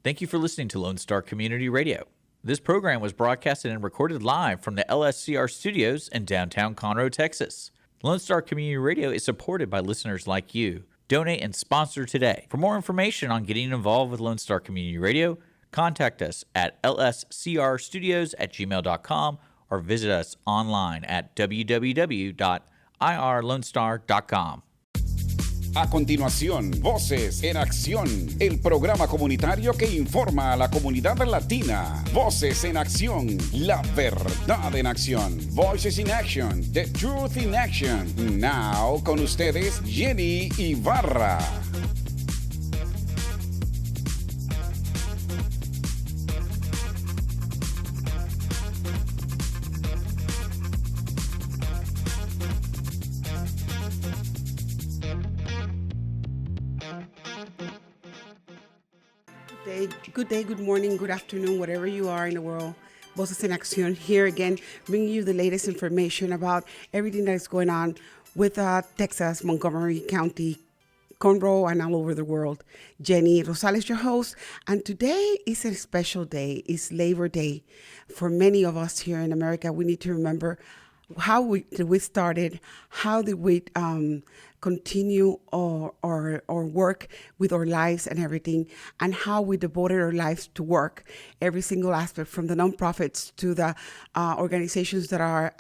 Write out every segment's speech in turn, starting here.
Thank you for listening to Lone Star Community Radio. This program was broadcasted and recorded live from the LSCR studios in downtown Conroe, Texas. Lone Star Community Radio is supported by listeners like you. Donate and sponsor today. For more information on getting involved with Lone Star Community Radio, contact us at lscrstudios@gmail.com or visit us online at www.irlonestar.com. A continuación, Voces en Acción, el programa comunitario que informa a la comunidad latina. Voces en Acción, la verdad en acción. Voices in Action, the truth in action. Now, con ustedes, Jenny Ibarra. Good day, good morning, good afternoon, wherever you are in the world. Voces en Acción here again, bringing you the latest information about everything that is going on with Texas, Montgomery County, Conroe, and all over the world. Jenny Rosales, your host, and today is a special day. It's Labor Day. For many of us here in America, we need to remember how we started, how did we continue or work with our lives and everything, and how we devoted our lives to work, every single aspect, from the nonprofits to the organizations that are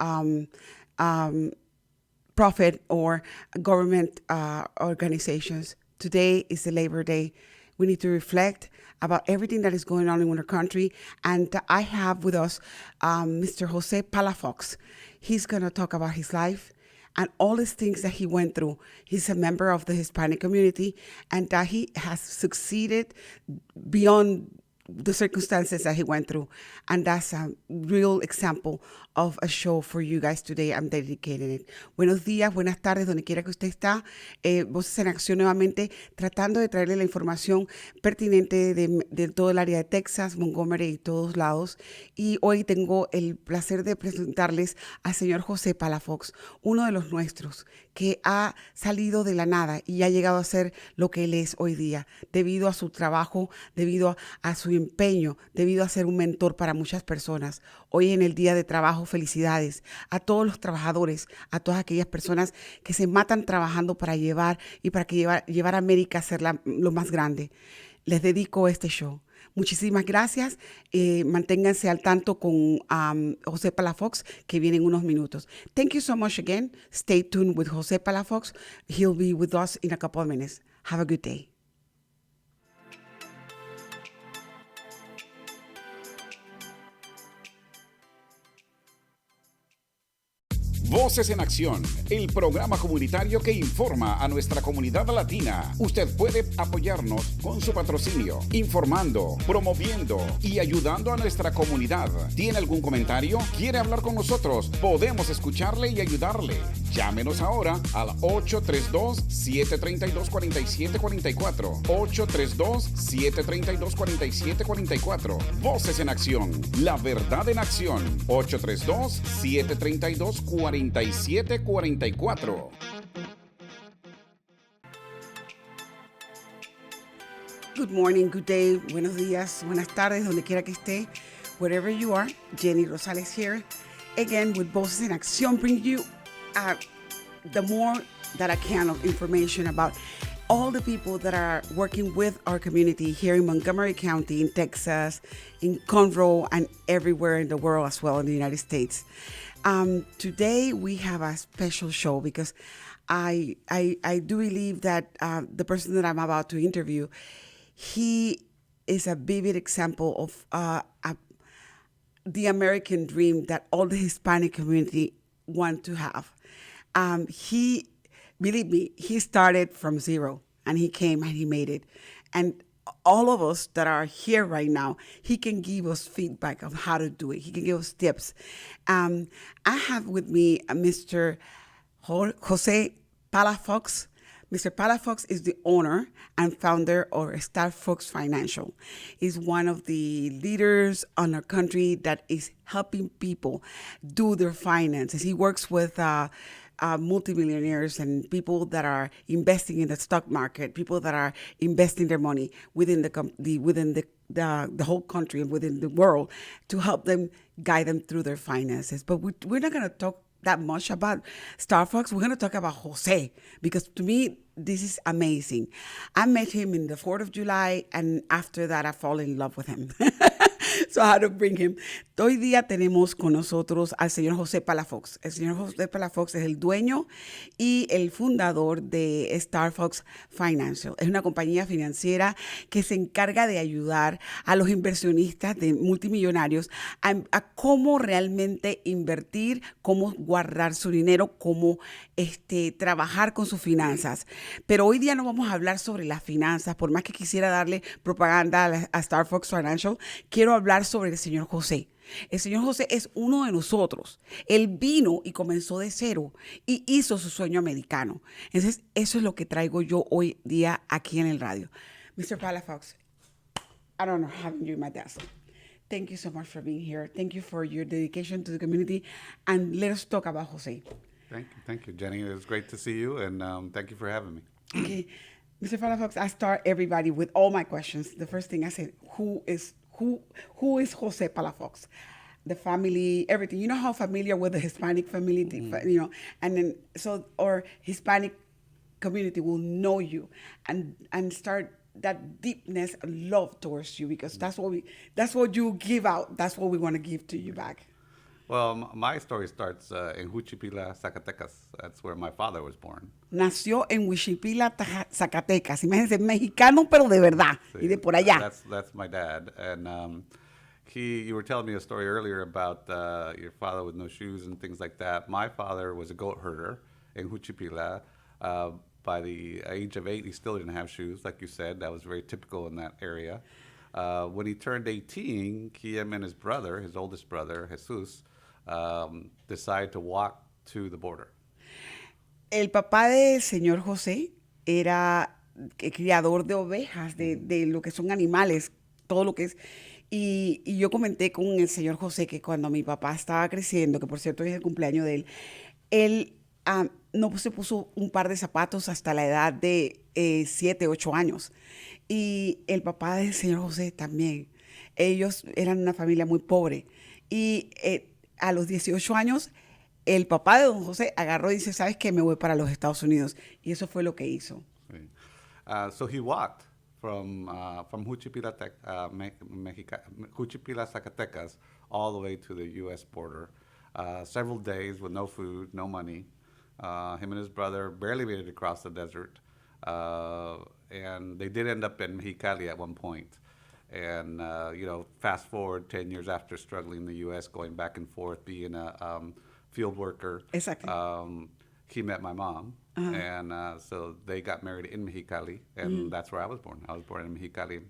profit or government organizations. Today is the Labor Day. We need to reflect about everything that is going on in our country. And I have with us Mr. Jose Palafox. He's going to talk about his life and all these things that he went through. He's a member of the Hispanic community, and that he has succeeded beyond the circumstances that he went through. And that's a real example of a show for you guys today. I'm dedicating it. Buenos días, buenas tardes, donde quiera que usted está. Voces en Acción nuevamente, tratando de traerle la información pertinente de todo el área de Texas, Montgomery y todos lados. Y hoy tengo el placer de presentarles al señor José Palafox, uno de los nuestros, que ha salido de la nada y ha llegado a ser lo que él es hoy día, debido a su trabajo, debido a su empeño, debido a ser un mentor para muchas personas. Hoy en el Día de Trabajo, felicidades a todos los trabajadores, a todas aquellas personas que se matan trabajando para llevar a América a ser lo más grande. Les dedico este show. Muchísimas gracias. Manténganse al tanto con José Palafox, que viene en unos minutos. Thank you so much again. Stay tuned with José Palafox. He'll be with us in a couple of minutes. Have a good day. Voces en Acción, el programa comunitario que informa a nuestra comunidad latina. Usted puede apoyarnos con su patrocinio, informando, promoviendo y ayudando a nuestra comunidad. ¿Tiene algún comentario? ¿Quiere hablar con nosotros? Podemos escucharle y ayudarle. Llámenos ahora al 832-732-4744. 832-732-4744. Voces en Acción, la verdad en acción. 832-732-4744. Good morning, good day, buenos días, buenas tardes, donde quiera que esté, wherever you are. Jenny Rosales here, again with Voces en Acción, bring you the more that I can of information about all the people that are working with our community here in Montgomery County, in Texas, in Conroe, and everywhere in the world as well, in the United States. Today we have a special show because I do believe that the person that I'm about to interview, he is a vivid example of the American dream that all the Hispanic community want to have. Believe me, he started from zero and he came and he made it. And all of us that are here right now, he can give us feedback of how to do it. He can give us tips. I have with me Mr. Jose Palafox. Mr. Palafox is the owner and founder of Starfox Financial. He's one of the leaders in our country that is helping people do their finances. He works with multimillionaires and people that are investing in the stock market, people that are investing their money within the whole country and within the world to help them guide them through their finances. But we're not going to talk that much about Starfox. We're going to talk about Jose, because to me, this is amazing. I met him in the 4th of July, and after that, I fall in love with him. So I had to bring him. Hoy día tenemos con nosotros al señor José Palafox. El señor José Palafox es el dueño y el fundador de Starfox Financial. Es una compañía financiera que se encarga de ayudar a los inversionistas de multimillonarios a cómo realmente invertir, cómo guardar su dinero, cómo trabajar con sus finanzas. Pero hoy día no vamos a hablar sobre las finanzas, por más que quisiera darle propaganda a Starfox Financial, quiero hablar sobre el señor José. El señor José es uno de nosotros. Él vino y comenzó de cero y hizo su sueño americano. Entonces, eso es lo que traigo yo hoy día aquí en el radio. Mr. Palafox, I don't know having you in my desk. Thank you so much for being here. Thank you for your dedication to the community. And let us talk about Jose. Thank you, Jenny. It was great to see you, and thank you for having me. Okay. Mr. Palafox, I start everybody with all my questions. The first thing I said, who is Jose Palafox? The family, everything. You know how familiar with the Hispanic family, you know, and then or Hispanic community will know you and start that deepness and love towards you, because that's what you give out. That's what we want to give to you back. Well, my story starts in Juchipila, Zacatecas. That's where my father was born. Nació en Huichipila, Zacatecas. Imagínense, mexicano, pero de verdad. Sí, y de por allá. That's my dad. And you were telling me a story earlier about your father with no shoes and things like that. My father was a goat herder in Juchipila. By the age of 8, he still didn't have shoes, like you said. That was very typical in that area. When he turned 18, him and his brother, his oldest brother, Jesus, decided to walk to the border. El papá del señor José era criador de ovejas, de lo que son animales, todo lo que es. Y yo comenté con el señor José que cuando mi papá estaba creciendo, que por cierto es el cumpleaños de él no se puso un par de zapatos hasta la edad de 7, 8 años. Y el papá del señor José también. Ellos eran una familia muy pobre. Y a los 18 años, el papá de don José agarró y dice, ¿sabes qué? Me voy para los Estados Unidos. Y eso fue lo que hizo. Sí. So he walked from Juchipila, Juchipila, Zacatecas, all the way to the U.S. border. Several days with no food, no money. Him and his brother barely made it across the desert. And they did end up in Mexicali at one point. And, fast forward 10 years after struggling in the U.S., going back and forth, being a field worker. Exactly. He met my mom. Uh-huh. And so they got married in Mexicali. And that's where I was born. I was born in Mexicali,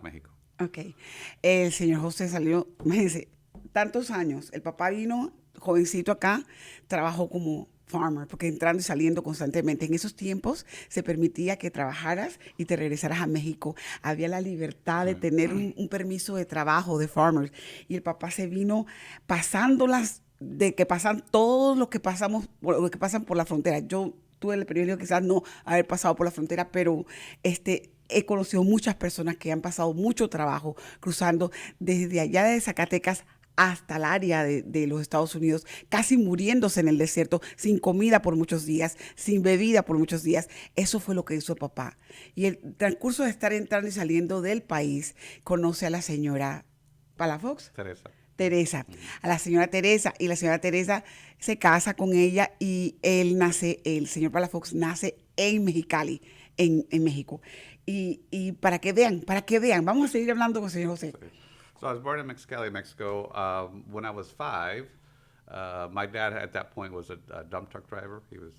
México. Ok. El señor José salió, imagínense, tantos años. El papá vino jovencito acá, trabajó como farmer, porque entrando y saliendo constantemente. En esos tiempos se permitía que trabajaras y te regresaras a México. Había la libertad de tener un permiso de trabajo de farmers. Y el papá se vino pasándolas, de que pasan todos los que pasan por la frontera. Yo tuve el privilegio quizás no haber pasado por la frontera, pero he conocido muchas personas que han pasado mucho trabajo cruzando desde allá de Zacatecas hasta el área de los Estados Unidos, casi muriéndose en el desierto, sin comida por muchos días, sin bebida por muchos días. Eso fue lo que hizo el papá. Y el transcurso de estar entrando y saliendo del país, conoce a la señora Palafox. Teresa, a la señora Teresa, y la señora Teresa se casa con ella y el señor Palafox nace en Mexicali, en México. Y para que vean, vamos a seguir hablando con el señor José. Sí. So I was born in Mexicali, Mexico. When I was 5, my dad at that point was a dump truck driver. He was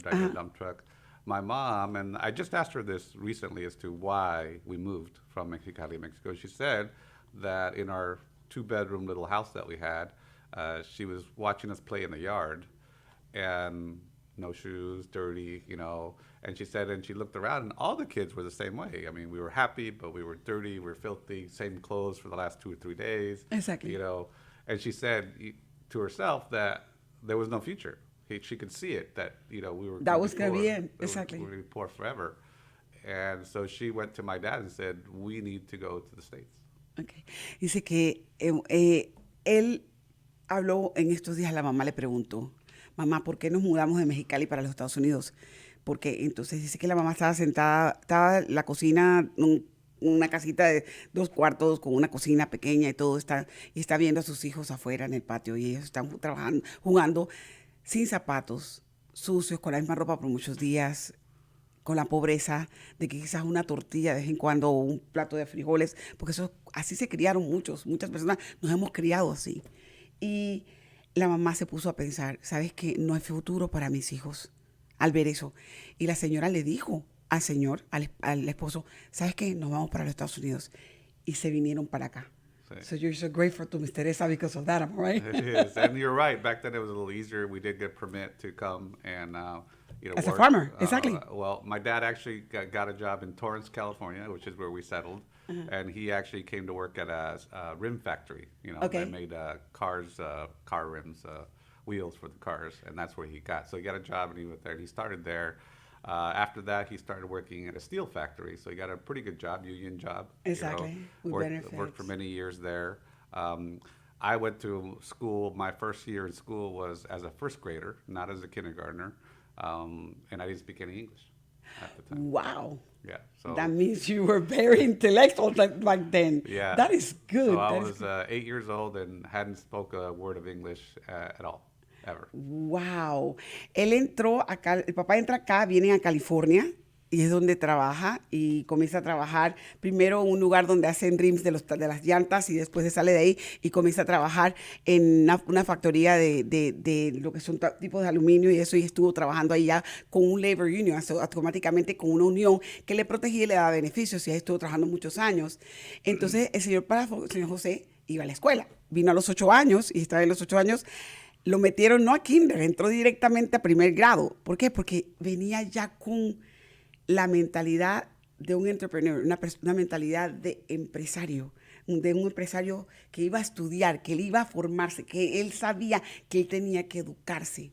driving a dump truck. My mom, and I just asked her this recently as to why we moved from Mexicali, Mexico. She said that in our 2-bedroom little house that we had, she was watching us play in the yard, and no shoes, dirty, and she said, and she looked around, and all the kids were the same way. I mean, we were happy, but we were dirty, we were filthy, same clothes for the last 2 or 3 days. Exactly. And she said to herself that there was no future. she could see it that we were That was gonna be poor. it. Exactly. We were gonna be poor forever, and so she went to my dad and said, "We need to go to the States." Okay. Dice que él habló en estos días, la mamá le preguntó, mamá, ¿por qué nos mudamos de Mexicali para los Estados Unidos? Porque entonces dice que la mamá estaba sentada, estaba en la cocina, una casita de 2 cuartos con una cocina pequeña y todo, y está viendo a sus hijos afuera en el patio y ellos están trabajando, jugando sin zapatos, sucios, con la misma ropa por muchos días, con la pobreza de que quizás una tortilla de vez en cuando o un plato de frijoles, porque así se criaron muchas personas, nos hemos criado así. Y la mamá se puso a pensar, ¿sabes qué? No hay futuro para mis hijos al ver eso. Y la señora le dijo al señor, al esposo, ¿sabes qué? Nos vamos para los Estados Unidos. Y se vinieron para acá. Sí. So you're so grateful to Miss Teresa because of that, am I right? It is, and you're right. Back then it was a little easier. We did get permit to come and As a work. farmer, exactly. Well, my dad actually got a job in Torrance, California, which is where we settled, and he actually came to work at a rim factory. Okay. That made cars, car rims, wheels for the cars, and that's where he got. So he got a job and he went there. And he started there. After that, he started working at a steel factory. So he got a pretty good job, union job. Exactly. With Worked benefits. for many years there. I went to school. My first year in school was as a first grader, not as a kindergartner, and I didn't speak any English at the time. Wow. Yeah, so That means you were very intellectual back then. yeah, That is good. So I That is was good. 8 years old and hadn't spoke a word of English at all, ever. Wow. Él entró acá, el papá entra acá, viene a California y es donde trabaja y comienza a trabajar primero en un lugar donde hacen rims de las llantas y después se sale de ahí y comienza a trabajar en una factoría de lo que son tipos de aluminio y eso, y estuvo trabajando ahí ya con un labor union, automáticamente con una unión que le protegía y le daba beneficios, y ahí estuvo trabajando muchos años. Entonces el señor José iba a la escuela, vino a los 8 años y estaba en los 8 años. Lo metieron no a kinder, entró directamente a primer grado. ¿Por qué? Porque venía ya con la mentalidad de un entrepreneur, una mentalidad de empresario que iba a estudiar, que él iba a formarse, que él sabía que él tenía que educarse.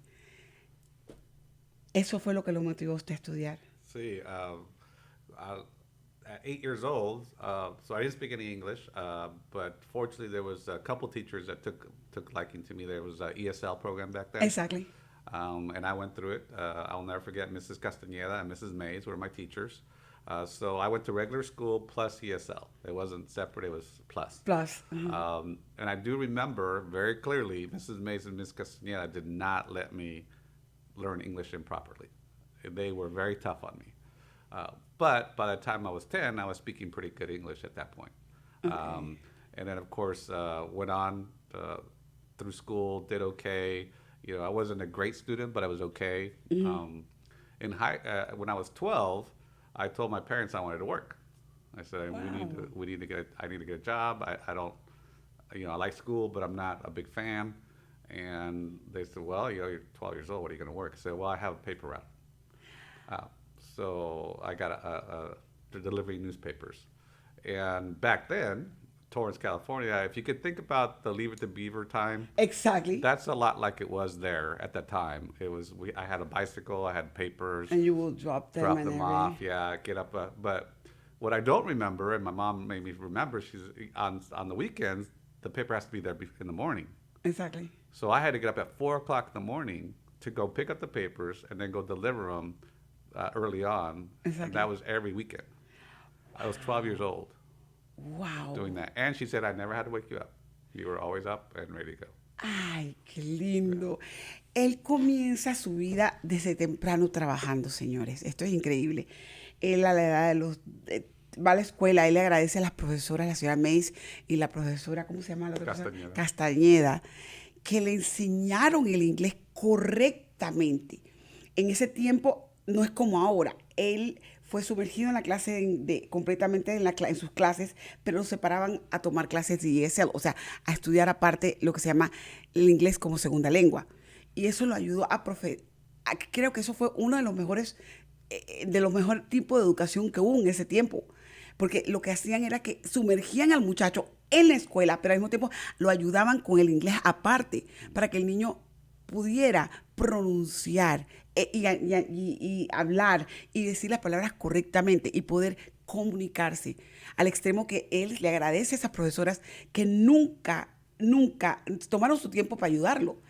Eso fue lo que lo motivó a usted a estudiar. See, at 8 years old, so I didn't speak any English, but fortunately there was a couple teachers that took liking to me. There was an ESL program back then. Exactly. And I went through it. I'll never forget Mrs. Castañeda and Mrs. Mays were my teachers. So I went to regular school plus ESL. It wasn't separate, it was plus. Plus. And I do remember very clearly Mrs. Mays and Mrs. Castañeda did not let me learn English improperly. They were very tough on me. But by the time I was 10, I was speaking pretty good English at that point. Okay. And then, of course, went on through school, did okay. I wasn't a great student, but I was okay. Mm-hmm. When I was 12, I told my parents I wanted to work. I said, Wow. I need to get a job. I don't, I like school, but I'm not a big fan. And they said, well, you're 12 years old. What are you going to work? I said, well, I have a paper route. So I got to delivering newspapers. And back then, Torrance, California, if you could think about the Leave It to Beaver time, Exactly. that's a lot like it was there at that time. I had a bicycle, I had papers, And you will drop them and everything. off, get up. But what I don't remember, and my mom made me remember, she's on the weekends, the paper has to be there in the morning. Exactly. So I had to get up at 4 o'clock in the morning to go pick up the papers and then go deliver them early on. Exactly. And that was every weekend. I was 12 years old. Wow. Doing that. And she said, I never had to wake you up. You were always up and ready to go. Ay, qué lindo. Él comienza su vida desde temprano trabajando, señores. Esto es increíble. Él a la edad va a la escuela, él le agradece a las profesoras, la señora Mays y la profesora, ¿cómo se llama la otra Castañeda. Castañeda, que le enseñaron el inglés correctamente. En ese tiempo no es como ahora. Él fue sumergido en la clase completamente en sus clases, pero lo separaban a tomar clases de ESL, o sea, a estudiar aparte lo que se llama el inglés como segunda lengua. Y eso lo ayudó creo que eso fue uno de los mejores tipos de educación que hubo en ese tiempo. Porque lo que hacían era que sumergían al muchacho en la escuela, pero al mismo tiempo lo ayudaban con el inglés aparte, para que el niño pudiera pronunciar y hablar y decir las palabras correctamente y poder comunicarse, al extremo que él le agradece a esas profesoras que nunca tomaron su tiempo para ayudarlo.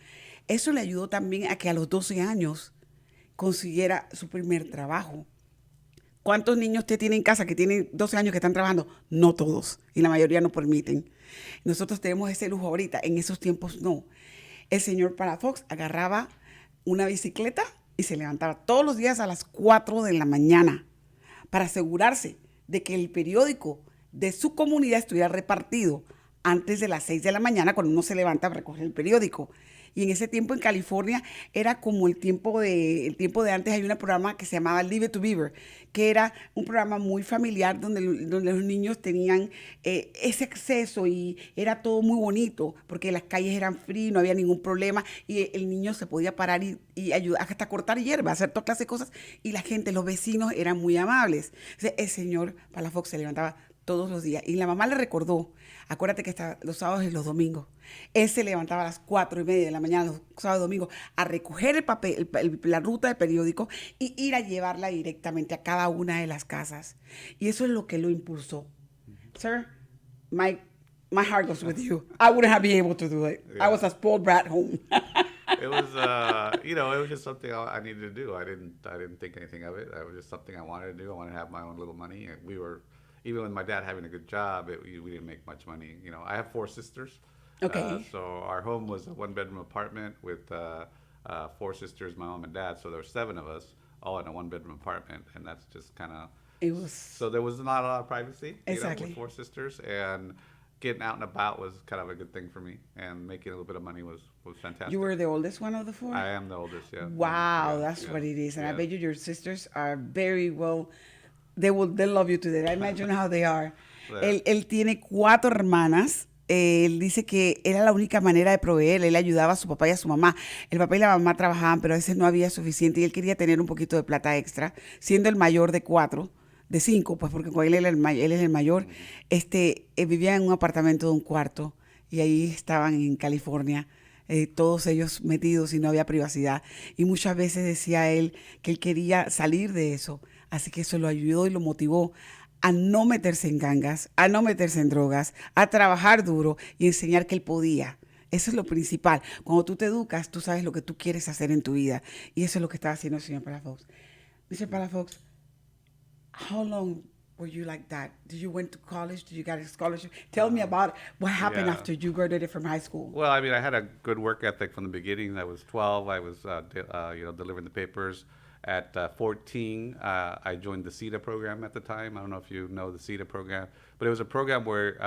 Eso le ayudó también a que a los 12 años consiguiera su primer trabajo. ¿Cuántos niños usted tiene en casa que tienen 12 años que están trabajando? No todos, y la mayoría no permiten. Nosotros tenemos ese lujo ahorita, en esos tiempos no. El señor Palafox agarraba una bicicleta y se levantaba todos los días a las 4 de la mañana para asegurarse de que el periódico de su comunidad estuviera repartido antes de las 6 de la mañana, cuando uno se levanta para recoger el periódico. Y en ese tiempo en California era como el tiempo de antes. Hay un programa que se llamaba Leave It to Beaver, que era un programa muy familiar donde los niños tenían ese acceso y era todo muy bonito porque las calles eran frías, no había ningún problema y el niño se podía parar y ayudar hasta cortar hierba, hacer toda clase de cosas y la gente, los vecinos eran muy amables. Entonces, el señor Palafox se levantaba todos los días. Y la mamá le recordó, acuérdate que está los sábados y los domingos. Él se levantaba a las 4:30 de la mañana, los sábados y domingos, a recoger el papel, la ruta del periódico y ir a llevarla directamente a cada una de las casas. Y eso es lo que lo impulsó. Sir, my heart goes with you. I wouldn't have been able to do it. Yeah. I was a spoiled brat home. It was, it was just something I needed to do. I didn't think anything of it. It was just something I wanted to do. I wanted to have my own little money. And we were, even with my dad having a good job, we didn't make much money. I have 4 sisters. Okay. So our home was a 1-bedroom apartment with 4 sisters, my mom and dad. So there were 7 of us, all in a 1-bedroom apartment, and that's just kind of. It was. So there was not a lot of privacy. Exactly. With 4 sisters, and getting out and about was kind of a good thing for me, and making a little bit of money was fantastic. You were the oldest one of the 4? I am the oldest, yeah. Wow, Yeah, that's yeah, what it is. And I yeah. bet you your sisters are very well, they'll love you to death. I imagine how they are. Yeah. Él tiene 4 hermanas. Él dice que era la única manera de proveer. Él ayudaba a su papá y a su mamá. El papá y la mamá trabajaban, pero a veces no había suficiente y él quería tener un poquito de plata extra, siendo el mayor de 5, pues porque él es el mayor. Vivía en un apartamento de un cuarto y ahí estaban en California, todos ellos metidos y no había privacidad. Y muchas veces decía él que él quería salir de eso, así que eso lo ayudó y lo motivó a no meterse en gangas, a no meterse en drogas, a trabajar duro y enseñar que él podía. Eso es lo principal. Cuando tú te educas, tú sabes lo que tú quieres hacer en tu vida. Y eso es lo que estaba haciendo el señor Palafox. Mr. Palafox, how long were you like that? Did you went to college? Did you get a scholarship? Tell me about what happened Yeah. after you graduated from high school. Well, I mean, I had a good work ethic from the beginning. I was 12. I was, delivering the papers. At 14, I joined the CETA program at the time. I don't know if you know the CETA program, but it was a program where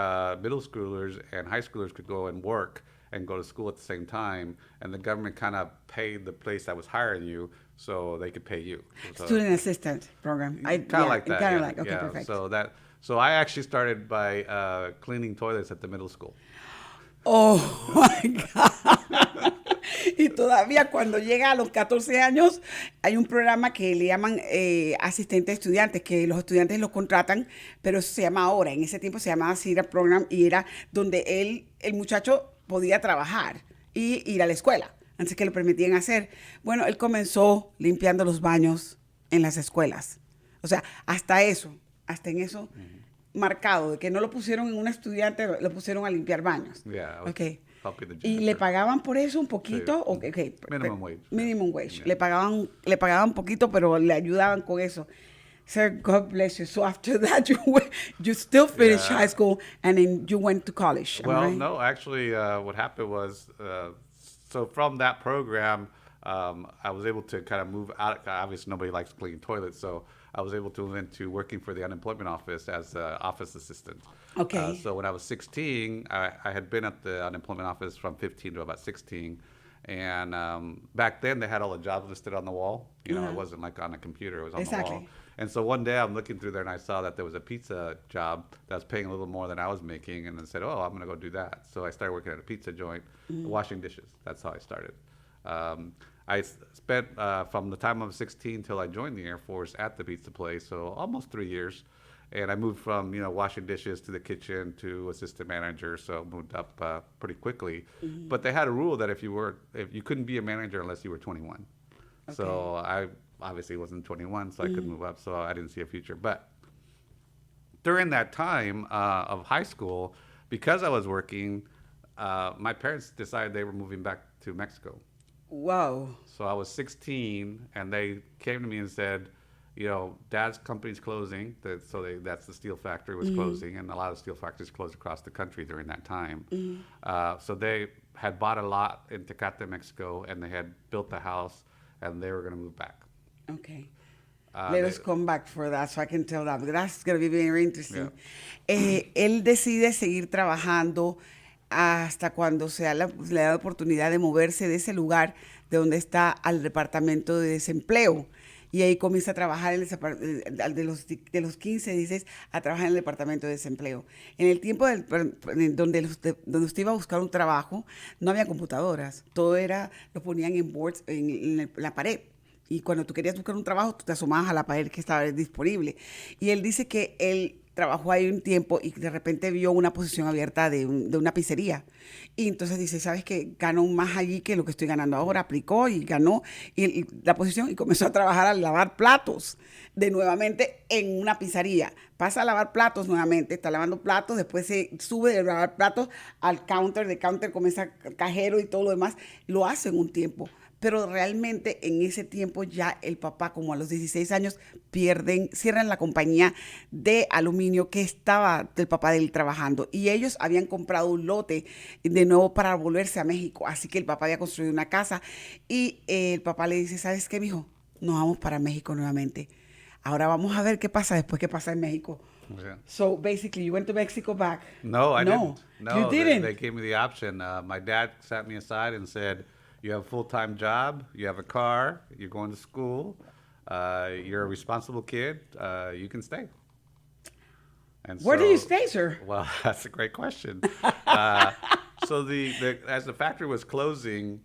middle schoolers and high schoolers could go and work and go to school at the same time, and the government kind of paid the place that was hiring you so they could pay you. So, Student assistant program. kind of like that. Kind of yeah, like, okay, yeah. perfect. So I actually started by cleaning toilets at the middle school. Oh, my God. Y todavía cuando llega a los 14 años, hay un programa que le llaman asistente de estudiantes, que los estudiantes los contratan, pero eso se llama ahora. En ese tiempo se llamaba CETA Program y era donde el muchacho podía trabajar y ir a la escuela, antes que lo permitían hacer. Bueno, él comenzó limpiando los baños en las escuelas. O sea, hasta en eso marcado, de que no lo pusieron en un estudiante, lo pusieron a limpiar baños. Yeah, Okay. helping the ¿Y janitor. le pagaban por eso un poquito? Sí. Okay. Minimum wage. Minimum wage. Yeah. Le pagaban poquito, pero le ayudaban con eso. Sir, God bless you. So after that, you still finished Yeah. high school and then you went to college. Am I Well, right? no, actually, what happened was, so from that program, I was able to kind of move out. Obviously, nobody likes cleaning toilets, so I was able to move into working for the unemployment office as an office assistant. Okay. So when I was 16, I had been at the unemployment office from 15 to about 16. And back then, they had all the jobs listed on the wall. It wasn't like on a computer. It was on the Exactly. wall. And so one day, I'm looking through there, and I saw that there was a pizza job that was paying a little more than I was making. And I said, oh, I'm going to go do that. So I started working at a pizza joint, washing dishes. That's how I started. I spent, from the time I was 16 till I joined the Air Force at the pizza place, so almost 3 years. And I moved from, washing dishes to the kitchen to assistant manager, so moved up pretty quickly. But they had a rule that if you couldn't be a manager unless you were 21. Okay. So I obviously wasn't 21, so I couldn't move up, so I didn't see a future. But during that time of high school, because I was working, my parents decided they were moving back to Mexico. Wow. So I was 16, and they came to me and said, Dad's company's closing. That's the steel factory was closing, and a lot of steel factories closed across the country during that time. So they had bought a lot in Tecate, Mexico, and they had built a house, and they were going to move back. Okay. Let us come back for that, so I can tell that, because that's going to be very interesting. Yeah. Él decide seguir trabajando hasta cuando le da la oportunidad de moverse de ese lugar de donde está al departamento de desempleo. Y ahí comienza a trabajar de los 15, 16, a trabajar en el departamento de desempleo. En el tiempo donde usted iba a buscar un trabajo, no había computadoras. Todo lo ponían en boards, en la pared. Y cuando tú querías buscar un trabajo, tú te asomabas a la pared que estaba disponible. Y él dice que él trabajó ahí un tiempo y de repente vio una posición abierta de una pizzería. Y entonces dice, ¿sabes qué? Ganó más allí que lo que estoy ganando ahora. Aplicó y ganó y la posición y comenzó a trabajar a lavar platos de nuevamente en una pizzería. Pasa a lavar platos nuevamente, está lavando platos, después se sube de lavar platos al counter, de counter comienza cajero y todo lo demás. Lo hace en un tiempo. Pero realmente en ese tiempo ya el papá, como a los 16 años, cierran la compañía de aluminio que estaba del papá de él trabajando. Y ellos habían comprado un lote de nuevo para volverse a México. Así que el papá había construido una casa y el papá le dice, ¿sabes qué, mijo? Nos vamos para México nuevamente. Ahora vamos a ver qué pasa después que pasa en México. Yeah. So basically, you went to Mexico back. No, I didn't. No, you didn't. They gave me the option. My dad sat me aside and said, you have a full-time job, you have a car, you're going to school, you're a responsible kid, you can stay. And where do you stay, sir? Well, that's a great question. So as the factory was closing,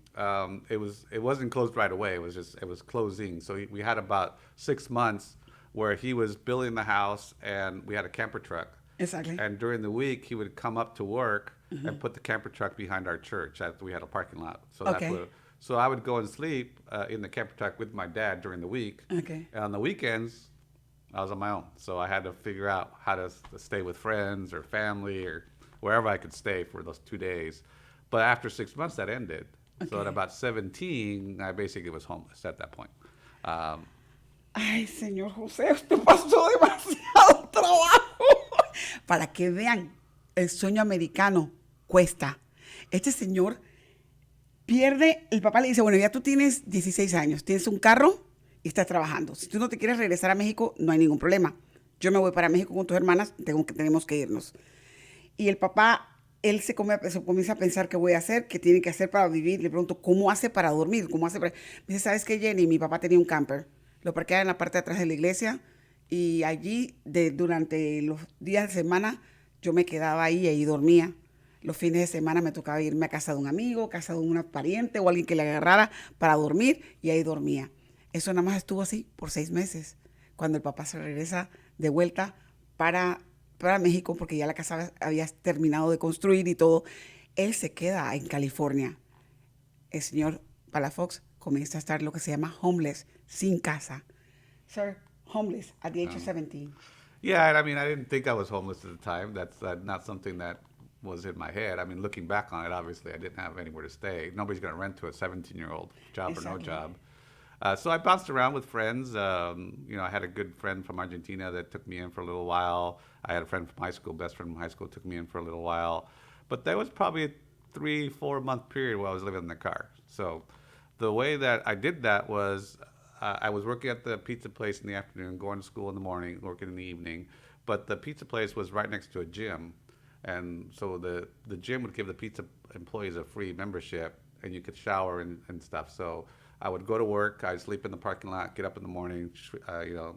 it wasn't closed right away. It was closing. So we had about 6 months where he was building the house, and we had a camper truck. Exactly. And during the week, he would come up to work and put the camper truck behind our church. We had a parking lot. So so I would go and sleep in the camper truck with my dad during the week. Okay. And on the weekends, I was on my own. So I had to figure out how to stay with friends or family or wherever I could stay for those 2 days. But after 6 months, that ended. Okay. So at about 17, I basically was homeless at that point. Ay, señor José, usted pasó demasiado trabajo. Para que vean, el sueño americano cuesta. Este señor pierde, el papá le dice, bueno, ya tú tienes 16 años, tienes un carro y estás trabajando. Si tú no te quieres regresar a México, no hay ningún problema. Yo me voy para México con tus hermanas, tenemos que irnos. Y el papá, él se comienza a pensar qué voy a hacer, qué tiene que hacer para vivir. Le pregunto, ¿cómo hace para dormir? Me dice, ¿sabes qué, Jenny? Mi papá tenía un camper. Lo parqueaba en la parte de atrás de la iglesia y allí, durante los días de semana, yo me quedaba ahí y ahí dormía. Los fines de semana me tocaba irme a casa de un amigo, casa de una pariente o alguien que le agarrara para dormir y ahí dormía. Eso nada más estuvo así por 6 meses, cuando el papá se regresa de vuelta para México, porque ya la casa había terminado de construir y todo. Él se queda en California. El señor Palafox comienza a estar lo que se llama homeless, sin casa. Sir, homeless at the age of 17. Yeah, I mean, I didn't think I was homeless at the time. That's not something that was in my head. I mean, looking back on it, obviously, I didn't have anywhere to stay. Nobody's going to rent to a 17-year-old, job exactly. Or no job. So I bounced around with friends. I had a good friend from Argentina that took me in for a little while. I had a friend from high school, best friend from high school, took me in for a little while. But there was probably a 3-4 month period where I was living in the car. So the way that I did that was I was working at the pizza place in the afternoon, going to school in the morning, working in the evening. But the pizza place was right next to a gym. And so the gym would give the pizza employees a free membership, and you could shower and stuff. So I would go to work, I'd sleep in the parking lot, get up in the morning,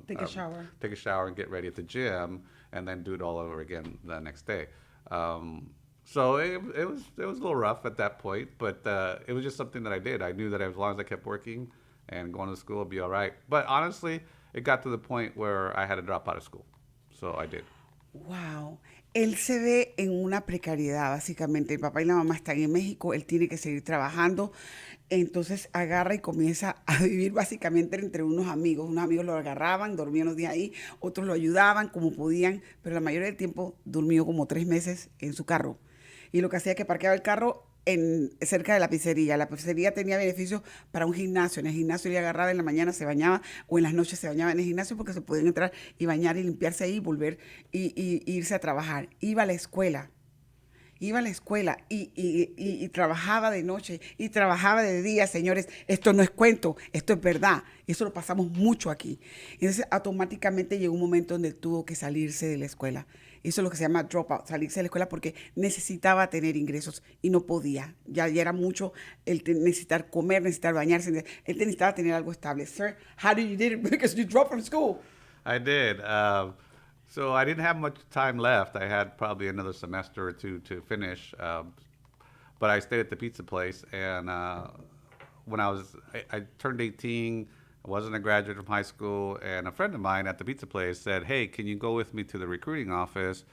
take a shower and get ready at the gym, and then do it all over again the next day. So it was a little rough at that point, but it was just something that I did. I knew that as long as I kept working and going to school, it'd be all right. But honestly, it got to the point where I had to drop out of school. So I did. Wow. Él se ve en una precariedad, básicamente. El papá y la mamá están en México, él tiene que seguir trabajando. Entonces agarra y comienza a vivir básicamente entre unos amigos. Unos amigos lo agarraban, dormían los días ahí, otros lo ayudaban como podían, pero la mayoría del tiempo durmió como 3 meses en su carro. Y lo que hacía es que parqueaba el carro cerca de la pizzería. La pizzería tenía beneficios para un gimnasio. En el gimnasio le agarraba en la mañana, se bañaba, o en las noches se bañaba en el gimnasio porque se podían entrar y bañar y limpiarse ahí y volver y irse a trabajar. Iba a la escuela y trabajaba de noche y trabajaba de día, señores. Esto no es cuento, esto es verdad. Eso lo pasamos mucho aquí. Entonces, automáticamente llegó un momento donde tuvo que salirse de la escuela. Eso es lo que se llama dropout, salirse de la escuela porque necesitaba tener ingresos y no podía. Ya era mucho el necesitar comer, necesitar bañarse. Él necesitaba tener algo estable. Sir, how did you do it? Because you dropped from school. I did. So I didn't have much time left. I had probably another semester or two to finish. But I stayed at the pizza place. And when I turned 18, I wasn't a graduate from high school. And a friend of mine at the pizza place said, hey, can you go with me to the recruiting office?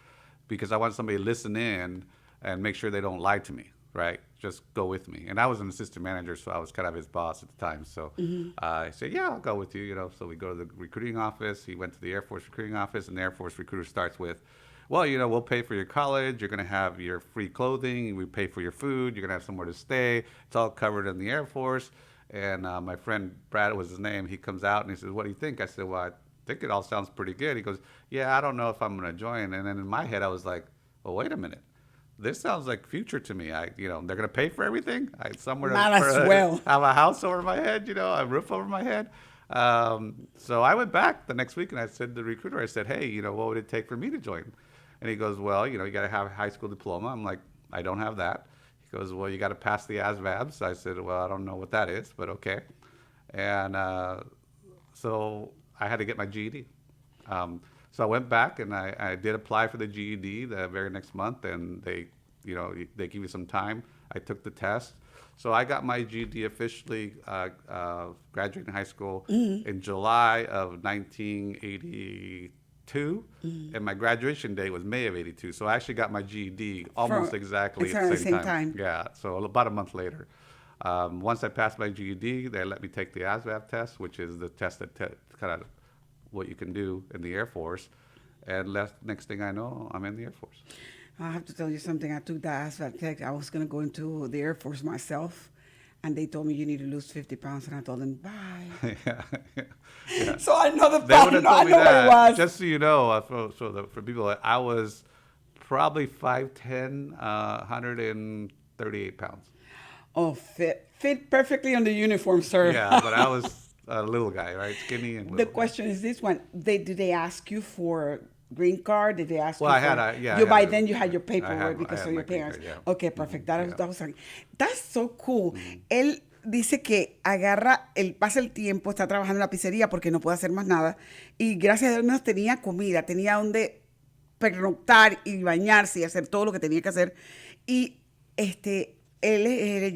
Because I want somebody to listen in and make sure they don't lie to me, right? Just go with me. And I was an assistant manager, so I was kind of his boss at the time. So I said, yeah, I'll go with you, you know. So we go to the recruiting office. He went to the Air Force recruiting office, and the Air Force recruiter starts with, well, you know, we'll pay for your college. You're going to have your free clothing. We pay for your food. You're going to have somewhere to stay. It's all covered in the Air Force. And my friend, Brad was his name, he comes out and he says, what do you think? I said, well, I think it all sounds pretty good. He goes, yeah, I don't know if I'm going to join. And then in my head, I was like, well, wait a minute. This sounds like future to me. They're going to pay for everything. Somewhere Might as well have a house over my head, you know, a roof over my head. So I went back the next week and I said to the recruiter, I said, hey, you know, what would it take for me to join? And he goes, well, you know, you got to have a high school diploma. I'm like, I don't have that. He goes, well, you got to pass the ASVABs. I said, well, I don't know what that is, but okay. And so I had to get my GED. So I went back and I did apply for the GED the very next month, and they give you some time. I took the test. So I got my GED officially graduating high school in July of 1982. And my graduation day was May of 82. So I actually got my GED almost exactly at the same time. Yeah, so about a month later. Once I passed my GED, they let me take the ASVAB test, which is the test that kind of what you can do in the Air Force. And next thing I know, I'm in the Air Force. I have to tell you something. I took the ASVAB test. I was going to go into the Air Force myself. And they told me you need to lose 50 pounds. And I told them, bye. Yeah. So I know the They would have I told me know what it that. was. Just so you know, for people, I was probably 5'10", 138 pounds. Oh, fit perfectly on the uniform, sir. Yeah, but I was a little guy, right? Skinny and little. The question is this one. Did they ask you for green card? Did they ask Well, you I for... had you had by a- then you had your I paperwork had because of my your green parents. card, yeah. Okay, perfect. That Yeah. was That's so cool. Él dice que pasa el tiempo, está trabajando en la pizzería porque no puede hacer más nada. Y gracias a Dios no tenía comida, tenía donde pernoctar y bañarse y hacer todo lo que tenía que hacer. Y él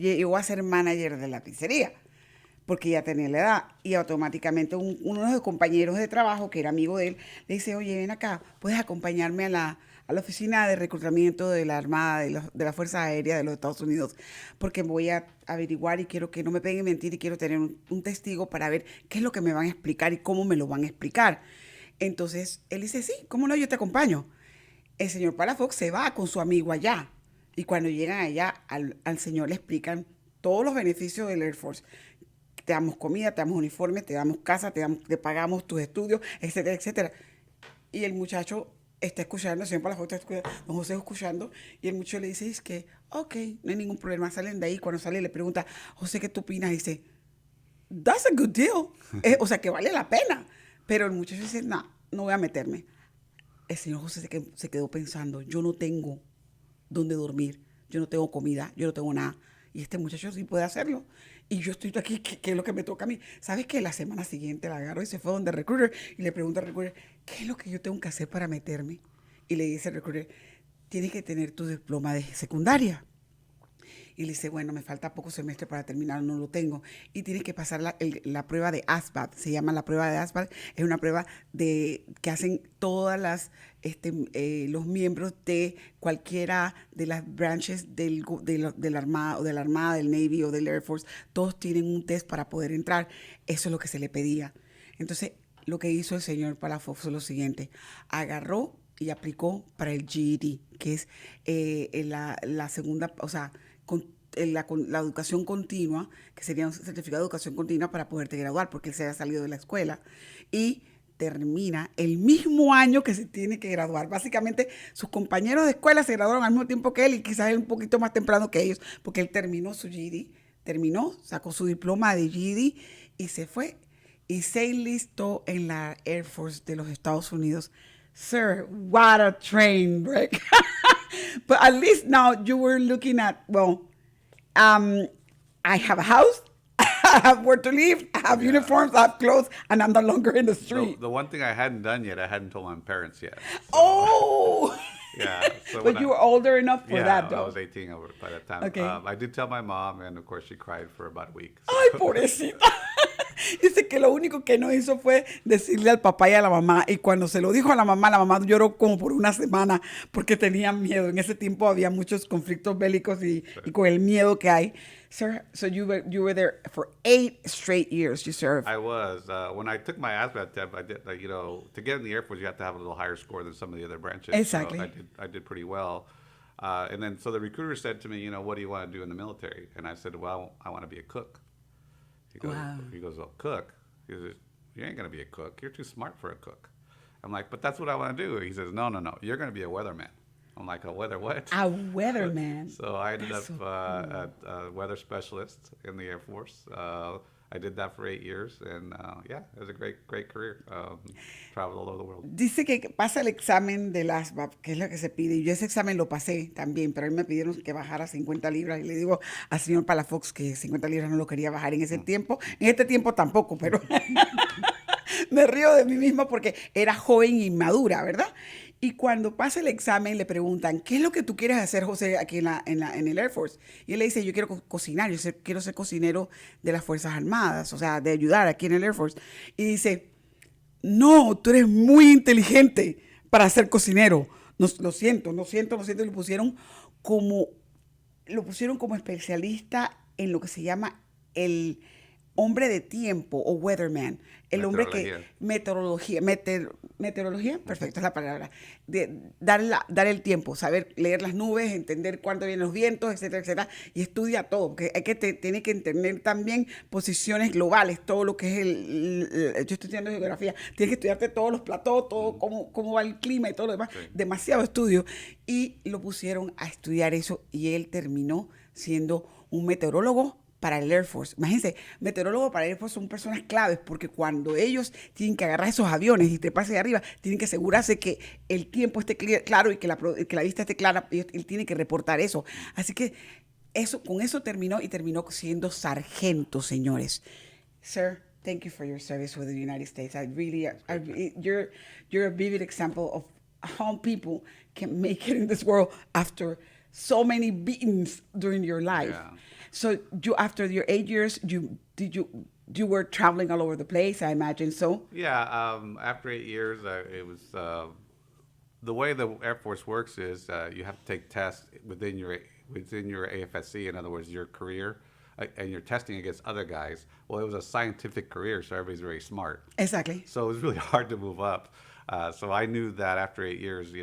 llegó a ser manager de la pizzería porque ya tenía la edad. Y automáticamente uno de los compañeros de trabajo, que era amigo de él, le dice, oye, ven acá, ¿puedes acompañarme a la oficina de reclutamiento de la Armada, de la Fuerza Aérea de los Estados Unidos? Porque voy a averiguar y quiero que no me peguen mentir y quiero tener un testigo para ver qué es lo que me van a explicar y cómo me lo van a explicar. Entonces, él dice, sí, ¿cómo no? Yo te acompaño. El señor Palafox se va con su amigo allá. Y cuando llegan allá, al señor le explican todos los beneficios del Air Force. Te damos comida, te damos uniforme, te damos casa, te pagamos tus estudios, etcétera, etcétera. Y el muchacho está escuchando, el señor Palafox está escuchando, don José escuchando, y el muchacho le dice, es que, ok, no hay ningún problema. Salen de ahí, cuando sale le pregunta, José, ¿qué tú opinas? Y dice, that's a good deal. O sea, que vale la pena. Pero el muchacho dice, no voy a meterme. El señor José se quedó pensando, yo no tengo dónde dormir, yo no tengo comida, yo no tengo nada. Y este muchacho sí puede hacerlo. Y yo estoy aquí, ¿qué es lo que me toca a mí? ¿Sabes qué? La semana siguiente la agarró y se fue donde el recruiter y le pregunta al recruiter, ¿qué es lo que yo tengo que hacer para meterme? Y le dice el recruiter, tienes que tener tu diploma de secundaria. Y le dice, bueno, me falta poco semestre para terminar, no lo tengo. Y tienes que pasar la prueba de ASVAB, se llama la prueba de ASVAB, es una prueba que hacen todas los miembros de cualquiera de las branches de la Armada, del Navy o del Air Force. Todos tienen un test para poder entrar. Eso es lo que se le pedía. Entonces, lo que hizo el señor Palafox fue lo siguiente. Agarró y aplicó para el GED, que es la segunda, o sea, la educación continua, que sería un certificado de educación continua para poderte graduar, porque él se haya salido de la escuela. Y termina el mismo año que se tiene que graduar. Básicamente, sus compañeros de escuela se graduaron al mismo tiempo que él y quizás él un poquito más temprano que ellos, porque él terminó su GED, sacó su diploma de GED y se fue y se enlistó en la Air Force de los Estados Unidos. Sir, what a train wreck. But at least now you were looking at, I have a house, I have where to live, I have uniforms, I have clothes, and I'm no longer in the street. The one thing I hadn't done yet, I hadn't told my parents yet. So, Oh! yeah. So But you were older enough for that, I though. was 18 by that time. Okay. I did tell my mom, and of course she cried for about a week. So. Ay, pobrecita. Dice que lo único que no hizo fue decirle al papá y a la mamá. Y cuando se lo dijo a la mamá lloró como por una semana porque tenía miedo. En ese tiempo había muchos conflictos bélicos y con el miedo que hay. Sir, so you were there for 8 straight years you served. I was. When I took my ASVAB test, I did, to get in the Air Force, you have to have a little higher score than some of the other branches. Exactly. So I did pretty well. And then, so the recruiter said to me, what do you want to do in the military? And I said, well, I want to be a cook. He goes, well, cook? He says, you ain't going to be a cook. You're too smart for a cook. I'm like, but that's what I want to do. He says, no. You're going to be a weatherman. I'm like, a weather what? A weatherman. So I ended up cool. a weather specialist in the Air Force. I did that for 8 years, and it was a great career. Traveled all over the world. Dice que pasa el examen del ASVAB, que es lo que se pide. Y yo ese examen lo pasé también, pero a mí me pidieron que bajara 50 libras. Y le digo al señor Palafox que 50 libras no lo quería bajar en ese tiempo. En este tiempo tampoco, pero me río de mí misma porque era joven y madura, ¿verdad? Y cuando pasa el examen le preguntan, ¿qué es lo que tú quieres hacer, José, aquí en el Air Force? Y él le dice, yo quiero cocinar, quiero ser cocinero de las Fuerzas Armadas, o sea, de ayudar aquí en el Air Force. Y dice, no, tú eres muy inteligente para ser cocinero. Lo siento. Y lo pusieron como especialista en lo que se llama el hombre de tiempo o weatherman, el hombre que meteorología, perfecto es la palabra, de dar el tiempo, saber leer las nubes, entender cuándo vienen los vientos, etcétera, y estudia todo, porque tiene que entender también posiciones globales, todo lo que es yo estoy estudiando geografía, tienes que estudiarte todos los platós, todo cómo va el clima y todo lo demás, sí. Demasiado estudio, y lo pusieron a estudiar eso, y él terminó siendo un meteorólogo para el Air Force. Imagínense, meteorólogos para el Air Force son personas claves porque cuando ellos tienen que agarrar esos aviones y treparse de arriba, tienen que asegurarse que el tiempo esté claro y que la vista esté clara, y él tiene que reportar eso. Así que con eso terminó siendo sargento, señores. Sir, thank you for your service with the United States. You're a vivid example of how people can make it in this world after so many beatings during your life. Yeah. So after your 8 years, you were traveling all over the place, I imagine so? Yeah, after 8 years, it was, the way the Air Force works is you have to take tests within your AFSC, in other words, your career, and you're testing against other guys. Well, it was a scientific career, so everybody's very smart. Exactly. So it was really hard to move up. So I knew that after 8 years,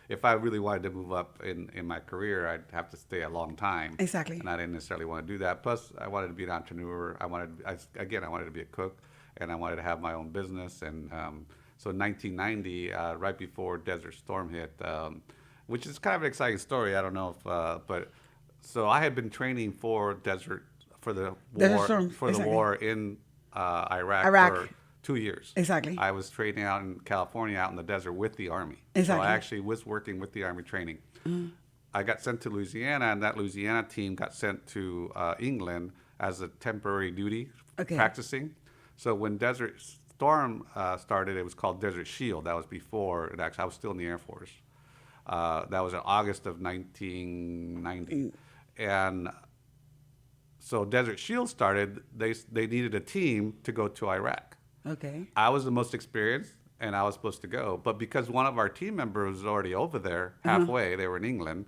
if I really wanted to move up in my career, I'd have to stay a long time. Exactly. And I didn't necessarily want to do that. Plus, I wanted to be an entrepreneur. I wanted to be a cook, and I wanted to have my own business. And so in 1990, right before Desert Storm hit, which is kind of an exciting story. I don't know if, but so I had been training for the war in Iraq for 2 years. Exactly. I was training out in California, out in the desert with the Army. Exactly. So I actually was working with the Army training. Mm. I got sent to Louisiana, and that Louisiana team got sent to England as a temporary duty, practicing. So when Desert Storm started, it was called Desert Shield. That was before it actually. I was still in the Air Force. That was in August of 1990, and So Desert Shield started. They needed a team to go to Iraq. Okay. I was the most experienced, and I was supposed to go. But because one of our team members was already over there, halfway, they were in England,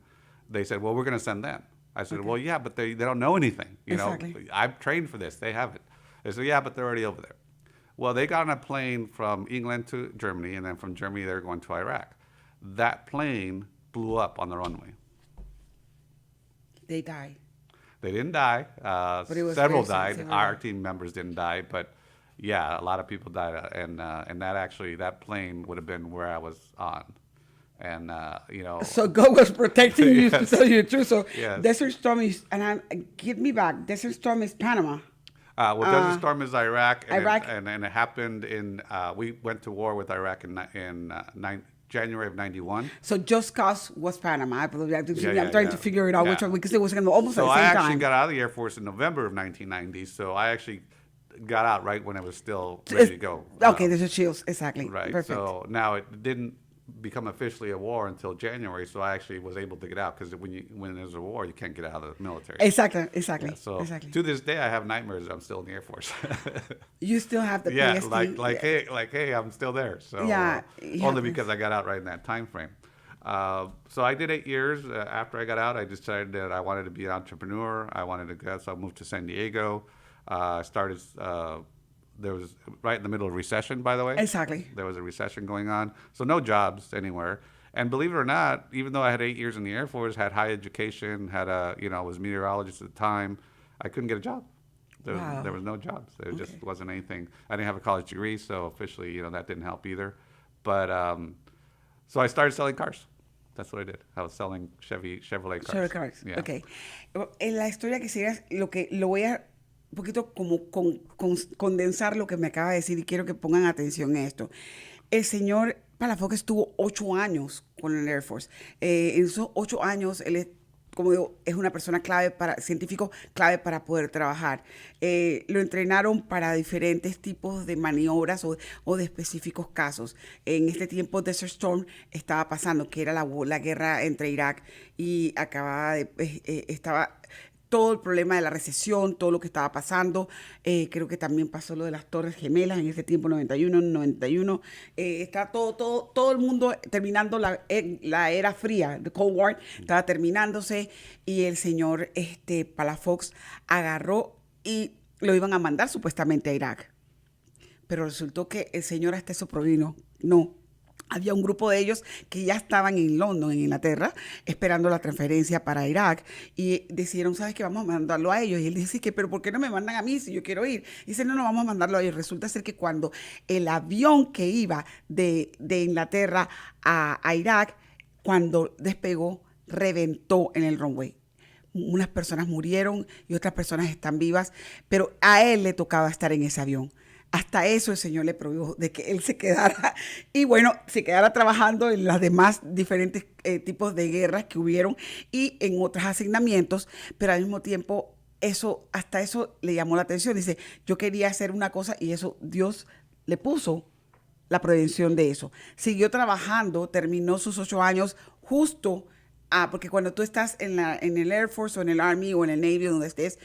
they said, well, we're going to send them. I said, well, yeah, but they don't know anything. You know, I've trained for this. They haven't. They said, yeah, but they're already over there. Well, they got on a plane from England to Germany, and then from Germany, they're going to Iraq. That plane blew up on the runway. They died. They didn't die. Several died. Our team members didn't die, but yeah, a lot of people died. And that plane would have been where I was on. And, you know. So God was protecting you, to tell you the truth. So yes. Desert Storm is, get me back, Desert Storm is Panama. Desert Storm is Iraq. Iraq. And it happened in, we went to war with Iraq in January of 91. So Just Cause was Panama, I believe. I'm Yeah, trying to figure it out which one, because it was almost at the same time. So I actually got out of the Air Force in November of 1990. So I actually got out right when it was still ready to go. Okay, there's a shields, exactly. Right. Perfect. So now it didn't become officially a war until January. So I actually was able to get out, because when there's a war, you can't get out of the military. Exactly. Yeah, so to this day, I have nightmares that I'm still in the Air Force. You still have the yeah, PSD. hey, I'm still there. So Yeah, only because I got out right in that time frame. So I did 8 years. After I got out, I decided that I wanted to be an entrepreneur. I wanted to go, so I moved to San Diego. Started. There was right in the middle of recession, by the way. Exactly. There was a recession going on, so no jobs anywhere. And believe it or not, even though I had 8 years in the Air Force, had high education, was a meteorologist at the time, I couldn't get a job. There was no jobs. There just wasn't anything. I didn't have a college degree, so officially, that didn't help either. But so I started selling cars. That's what I did. I was selling Chevrolet cars. Chevrolet cars. Yeah. Okay. En la historia que sigas, lo voy a un poquito como condensar lo que me acaba de decir, y quiero que pongan atención a esto. El señor Palafox estuvo 8 años con el Air Force. En esos 8 años, él es, como digo, es una persona científico clave para poder trabajar. Lo entrenaron para diferentes tipos de maniobras o de específicos casos. En este tiempo, Desert Storm estaba pasando, que era la guerra entre Irak y estaba todo el problema de la recesión, todo lo que estaba pasando. Creo que también pasó lo de las Torres Gemelas en ese tiempo, 91. Está todo el mundo terminando la era fría, the Cold War, estaba terminándose, y el señor Palafox agarró y lo iban a mandar supuestamente a Irak. Pero resultó que el señor hasta eso provino. No. Había un grupo de ellos que ya estaban en London, en Inglaterra, esperando la transferencia para Irak, y decidieron, ¿sabes qué? Vamos a mandarlo a ellos. Y él dice, ¿pero por qué no me mandan a mí si yo quiero ir? Y dice, no, vamos a mandarlo a ellos. Resulta ser que cuando el avión que iba de Inglaterra a Irak, cuando despegó, reventó en el runway. Unas personas murieron y otras personas están vivas, pero a él le tocaba estar en ese avión. Hasta eso el Señor le prohibió de que él se quedara, y bueno, se quedara trabajando en las demás diferentes tipos de guerras que hubieron y en otros asignamientos, pero al mismo tiempo hasta eso le llamó la atención. Dice, yo quería hacer una cosa, y eso Dios le puso la prevención de eso. Siguió trabajando, terminó sus 8 años justo, porque cuando tú estás en el Air Force o en el Army o en el Navy, donde estés,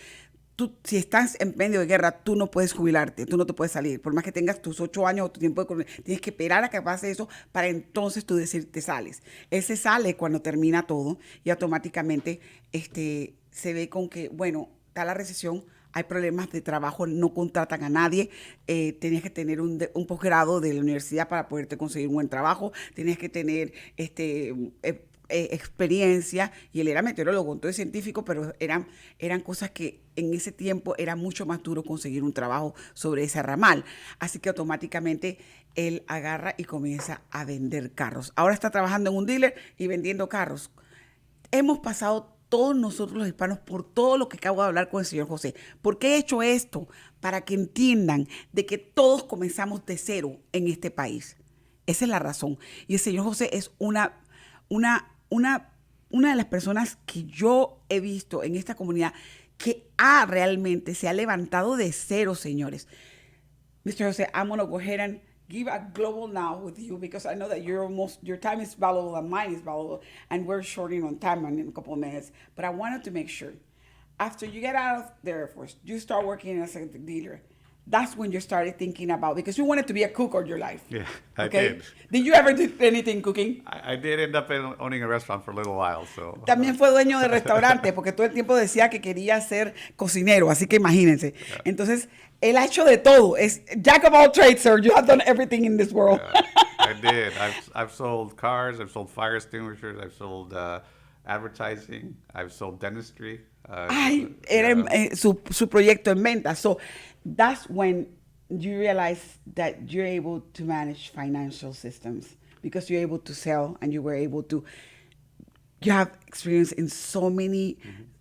si estás en medio de guerra, tú no puedes jubilarte, tú no te puedes salir. Por más que tengas tus 8 años o tu tiempo tienes que esperar a que pase eso para entonces tú decir te sales. Él se sale cuando termina todo, y automáticamente se ve con que, bueno, está la recesión, hay problemas de trabajo, no contratan a nadie, tenías que tener un posgrado de la universidad para poderte conseguir un buen trabajo, tenías que tener experiencia, y él era meteorólogo, entonces científico, pero eran cosas que en ese tiempo era mucho más duro conseguir un trabajo sobre ese ramal. Así que automáticamente él agarra y comienza a vender carros. Ahora está trabajando en un dealer y vendiendo carros. Hemos pasado todos nosotros los hispanos por todo lo que acabo de hablar con el señor José. ¿Por qué he hecho esto? Para que entiendan de que todos comenzamos de cero en este país. Esa es la razón. Y el señor José es una de las personas que yo he visto en esta comunidad que realmente se ha levantado de cero, señores. Mr. Jose, I'm going to go ahead and give a global now with you, because I know that your time is valuable and mine is valuable, and we're shorting on time in a couple of minutes. But I wanted to make sure. after you get out of the Air Force, you start working as a dealer. That's when you started thinking about, because you wanted to be a cook all your life. Yeah, I did. Did you ever do anything cooking? I did end up owning a restaurant for a little while, so. También fue dueño de restaurante, porque todo el tiempo decía que quería ser cocinero, así que imagínense. Yeah. Entonces, él ha hecho de todo. Es jack of all trades, sir. You have done everything in this world. Yeah, I did. I've sold cars, I've sold fire extinguishers, I've sold advertising, I've sold dentistry. Era su proyecto en venta. So that's when you realize that you're able to manage financial systems, because you're able to sell and you were able to, you have experience in so many,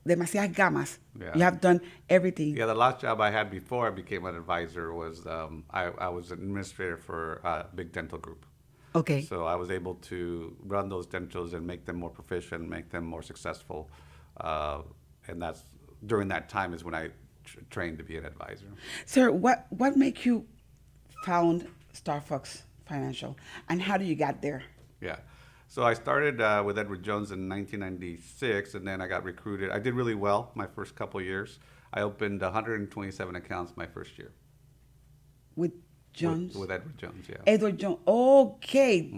demasiadas gamas. Yeah. You have done everything. Yeah, the last job I had before I became an advisor was, I was an administrator for a big dental group. Okay. So I was able to run those dentals and make them more proficient, make them more successful. And that's during that time is when I trained to be an advisor. Sir, what made you found Starfox Financial, and how do you get there? Yeah, so I started with Edward Jones in 1996, and then I got recruited. I did really well my first couple of years. I opened 127 accounts my first year. With Jones? With Edward Jones, yeah. Edward Jones. Okay,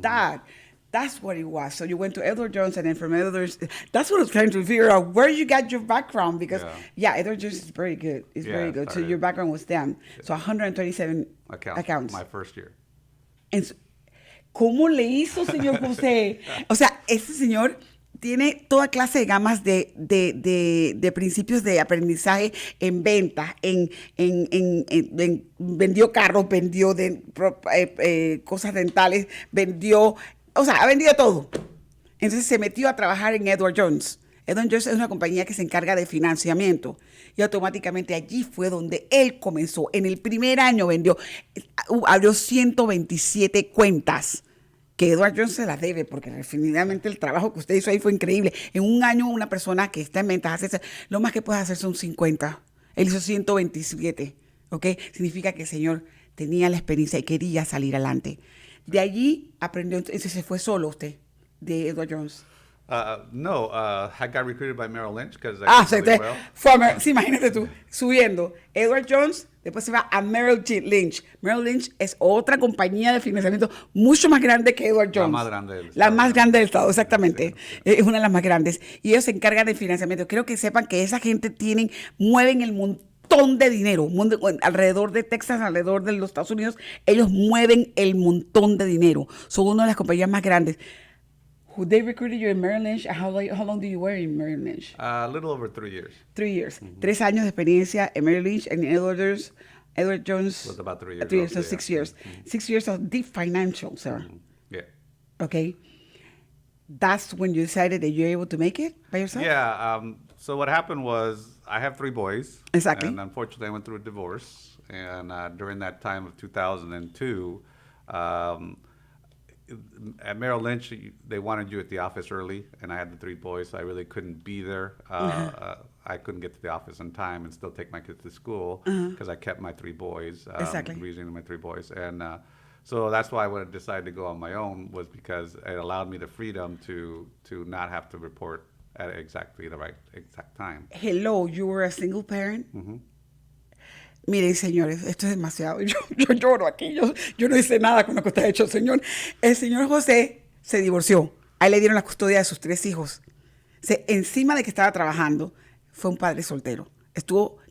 that's what it was. So you went to Edward Jones, and then from Edward, that's what I was trying to figure out, where you got your background, because Edward Jones is very good. It's very good. So your background was them. So 127 accounts. My first year. And so, ¿cómo le hizo, señor José? O sea, este señor tiene toda clase de gamas de principios de aprendizaje en ventas, vendió carros, vendió cosas dentales, vendió, o sea, ha vendido todo. Entonces se metió a trabajar en Edward Jones. Edward Jones es una compañía que se encarga de financiamiento, y automáticamente allí fue donde él comenzó. En el primer año abrió 127 cuentas, que Edward Jones se las debe, porque definitivamente el trabajo que usted hizo ahí fue increíble. En un año, una persona que está en ventas hace, lo más que puede hacer son 50. Él hizo 127, ¿ok? Significa que el señor tenía la experiencia y quería salir adelante. De allí aprendió, entonces se fue solo usted, de Edward Jones. No, I got recruited by Merrill Lynch because sí, imagínate tú, subiendo Edward Jones, después se va a Merrill Lynch. Merrill Lynch es otra compañía de financiamiento mucho más grande que Edward Jones. La más grande del estado, exactamente. Sí. Es una de las más grandes. Y ellos se encargan de financiamiento. Quiero que sepan que esa gente mueven el montón de dinero. Alrededor de Texas, alrededor de los Estados Unidos, ellos mueven el montón de dinero. Son una de las compañías más grandes. They recruited you in Merrill Lynch. How long did you work in Merrill Lynch? A little over 3 years. 3 years. 3 años de experiencia en Merrill Lynch, and Edward Jones. Was about 3 years. 3 years, so 6 years. 6 years of deep financial, sir. Yeah. Okay. That's when you decided that you're able to make it by yourself? Yeah. So what happened was I have 3 boys. Exactly. And unfortunately I went through a divorce. And during that time of 2002, at Merrill Lynch, they wanted you at the office early, and I had the 3 boys, so I really couldn't be there. I couldn't get to the office on time and still take my kids to school because I kept my 3 boys. Exactly. Raising my 3 boys. And so that's why I decided to go on my own, was because it allowed me the freedom to not have to report at exactly the exact time. Hello, you were a single parent? Mm-hmm. Miren, señores, esto es demasiado. Yo lloro aquí. Yo no hice nada con lo que usted ha hecho, señor. El señor José se divorció. A él le dieron la custodia de sus 3 hijos. Encima de que estaba trabajando, fue un padre soltero.